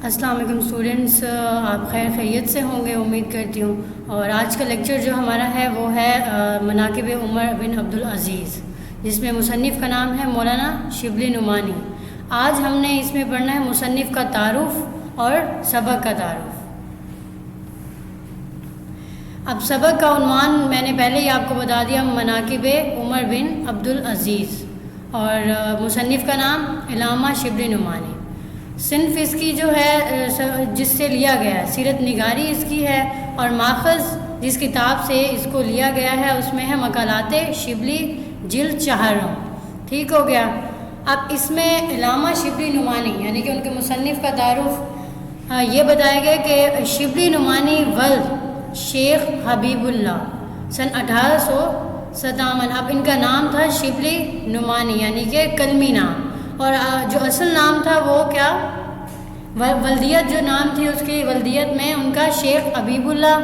السلام علیکم اسٹوڈنٹس، آپ خیریت سے ہوں گے امید کرتی ہوں۔ اور آج کا لیکچر جو ہمارا ہے وہ ہے مناقب عمر بن عبدالعزیز، جس میں مصنف کا نام ہے مولانا شبلی نعمانی۔ آج ہم نے اس میں پڑھنا ہے مصنف کا تعارف اور سبق کا تعارف۔ اب سبق کا عنوان میں نے پہلے ہی آپ کو بتا دیا، مناقب عمر بن عبدالعزیز، اور مصنف کا نام علامہ شبلی نعمانی۔ صنف اس کی جو ہے جس سے لیا گیا ہے، سیرت نگاری اس کی ہے، اور ماخذ جس کتاب سے اس کو لیا گیا ہے اس میں ہے مقالات شبلی جلد 4۔ ٹھیک ہو گیا۔ اب اس میں علامہ شبلی نعمانی یعنی کہ ان کے مصنف کا تعارف یہ بتایا گیا کہ شبلی نعمانی ولد شیخ حبیب اللہ سن 1857۔ اب ان کا نام تھا شبلی نعمانی یعنی کہ کلمی نام، اور جو اصل نام تھا وہ کیا، ولدیت جو نام تھی اس کی ولدیت میں ان کا شیخ حبیب اللہ۔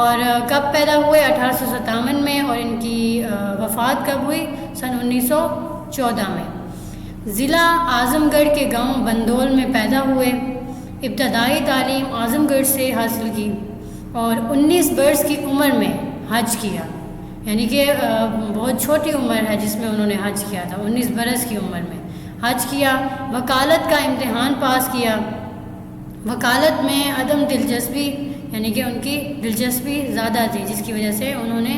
اور کب پیدا ہوئے؟ 1857 میں، اور ان کی وفات کب ہوئی؟ سن 1914 میں۔ ضلع اعظم گڑھ کے گاؤں بندول میں پیدا ہوئے۔ ابتدائی تعلیم اعظم گڑھ سے حاصل کی، اور 19 برس کی عمر میں حج کیا، یعنی کہ بہت چھوٹی عمر ہے جس میں انہوں نے حج کیا تھا، 19 برس کی عمر میں حج کیا۔ وکالت کا امتحان پاس کیا۔ وکالت میں عدم دلچسپی یعنی کہ ان کی دلچسپی زیادہ تھی، جس کی وجہ سے انہوں نے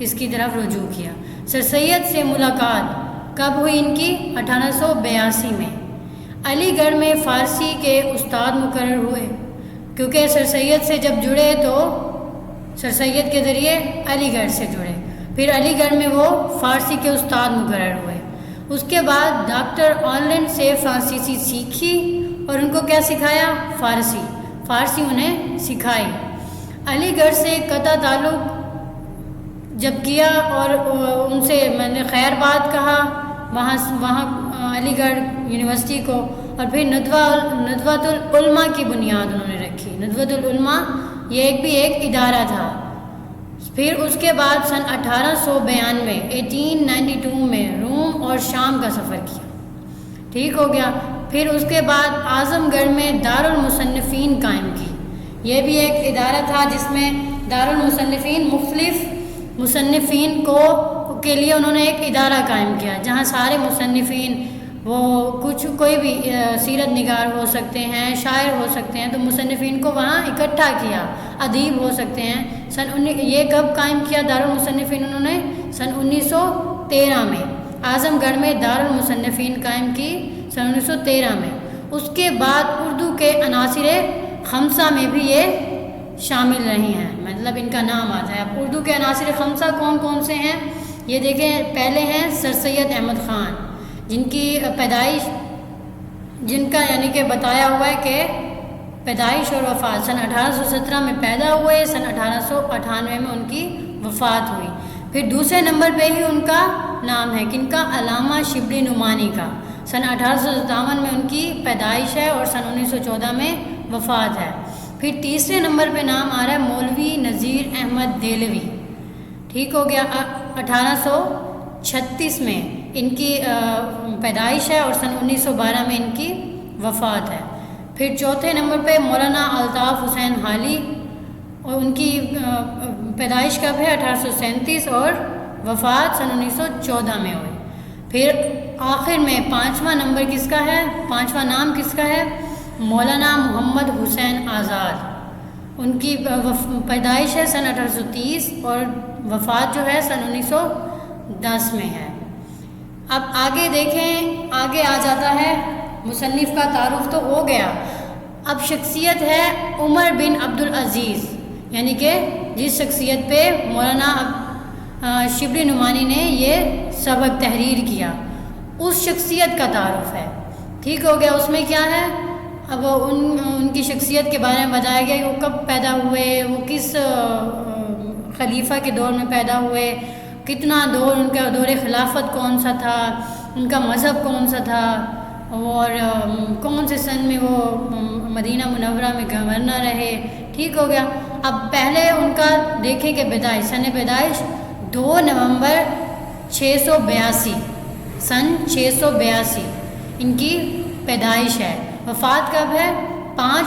اس کی طرف رجوع کیا۔ سر سید سے ملاقات کب ہوئی ان کی؟ 1882 میں۔ علی گڑھ میں فارسی کے استاد مقرر ہوئے، کیونکہ سر سید سے جب جڑے تو سر سید کے ذریعے علی گڑھ سے جڑے، پھر علی گڑھ میں وہ فارسی کے استاد مقرر ہوئے۔ اس کے بعد ڈاکٹر آنلن سے فرانسیسی سیکھی، اور ان کو کیا سکھایا؟ فارسی انہیں سکھائی۔ علی گڑھ سے قطع تعلق جب کیا اور ان سے میں نے خیر بات کہا وہاں علی گڑھ یونیورسٹی کو، اور پھر ندوۃ العلماء کی بنیاد انہوں نے رکھی۔ ندوۃ العلماء یہ بھی ایک ادارہ تھا۔ پھر اس کے بعد سن 1892 میں روم اور شام کا سفر کیا۔ ٹھیک ہو گیا۔ پھر اس کے بعد اعظم گڑھ میں دارالمصنفین قائم کی۔ یہ بھی ایک ادارہ تھا جس میں دارالمصنفین مختلف مصنفین کے لیے انہوں نے ایک ادارہ قائم کیا، جہاں سارے مصنفین وہ کوئی بھی سیرت نگار ہو سکتے ہیں، شاعر ہو سکتے ہیں، تو مصنفین کو وہاں اکٹھا کیا، ادیب ہو سکتے ہیں۔ یہ کب قائم کیا دارالمصنفین؟ انہوں نے سن 1913 میں اعظم گڑھ میں دارالمصنفین قائم کی، سن 1913 میں۔ اس کے بعد اردو کے عناصر خمسہ میں بھی یہ شامل رہی ہیں، مطلب ان کا نام آتا ہے۔ اب اردو کے عناصر خمسہ کون کون سے ہیں یہ دیکھیں۔ پہلے ہیں سر سید احمد خان، جن کی پیدائش جن کا یعنی کہ بتایا ہوا ہے کہ پیدائش اور وفات سن 1817 میں پیدا ہوئے، سن 1898 میں ان کی وفات ہوئی۔ پھر دوسرے نمبر پہ ہی ان کا نام ہے، کن کا؟ علامہ شبلی نعمانی کا۔ سن 1857 میں ان کی پیدائش ہے اور سن 1914 میں وفات ہے۔ پھر تیسرے نمبر پہ نام آ رہا ہے مولوی نذیر احمد دہلوی۔ ٹھیک ہو گیا۔ 1836 میں ان کی پیدائش ہے اور سن 1912 میں ان کی وفات ہے۔ پھر چوتھے نمبر پہ مولانا الطاف حسین حالی، اور ان کی پیدائش کب ہے؟ 1837، اور وفات سن 1914 میں ہوئی۔ پھر آخر میں پانچواں نمبر کس کا ہے؟ پانچواں نام کس کا ہے؟ مولانا محمد حسین آزاد۔ ان کی پیدائش ہے سن 1830 اور وفات جو ہے سن 1910 میں ہے۔ اب آگے دیکھیں، آگے آ جاتا ہے مصنف کا تعارف تو ہو گیا، اب شخصیت ہے عمر بن عبدالعزیز، یعنی کہ جس شخصیت پہ مولانا شبلی نعمانی نے یہ سبق تحریر کیا، اس شخصیت کا تعارف ہے۔ ٹھیک ہو گیا۔ اس میں کیا ہے؟ اب ان کی شخصیت کے بارے میں بتایا گیا کہ وہ کب پیدا ہوئے، وہ کس خلیفہ کے دور میں پیدا ہوئے، کتنا دور ان کا دور خلافت کون سا تھا، ان کا مذہب کون سا تھا، اور کون سے سن میں وہ مدینہ منورہ میں گورنر رہے۔ ٹھیک ہو گیا۔ اب پہلے ان کا دیکھیں کہ پیدائش، سن پیدائش 2 نومبر 682، سن 682 ان کی پیدائش ہے۔ وفات کب ہے؟ 5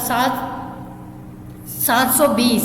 720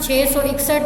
661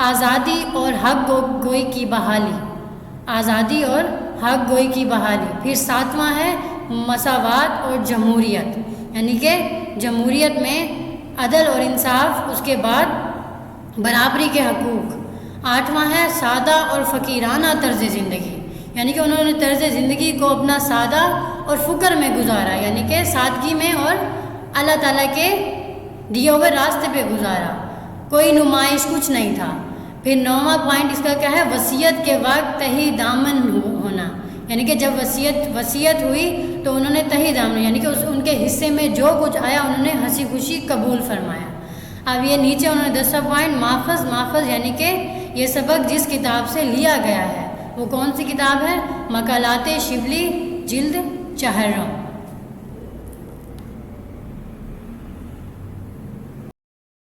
آزادی اور حق گوئی کی بحالی، آزادی اور حق گوئی کی بحالی۔ پھر 7واں ہے مساوات اور جمہوریت، یعنی کہ جمہوریت میں عدل اور انصاف، اس کے بعد برابری کے حقوق۔ 8واں ہے سادہ اور فقیرانہ طرز زندگی، یعنی کہ انہوں نے طرز زندگی کو اپنا سادہ اور فقر میں گزارا، یعنی کہ سادگی میں اور اللہ تعالیٰ کے دیے ہوئے راستے پہ گزارا، کوئی نمائش کچھ نہیں تھا۔ پھر 9واں پوائنٹ اس کا کیا ہے؟ وصیت کے وقت تہی دامن ہونا، یعنی کہ جب وصیت ہوئی تو انہوں نے تہی دامن، یعنی کہ ان کے حصے میں جو کچھ آیا انہوں نے ہنسی خوشی قبول فرمایا۔ اب یہ نیچے انہوں نے 10واں پوائنٹ ماخذ یعنی کہ یہ سبق جس کتاب سے لیا گیا ہے، وہ کون سی کتاب ہے؟ مقالات شبلی جلد 4۔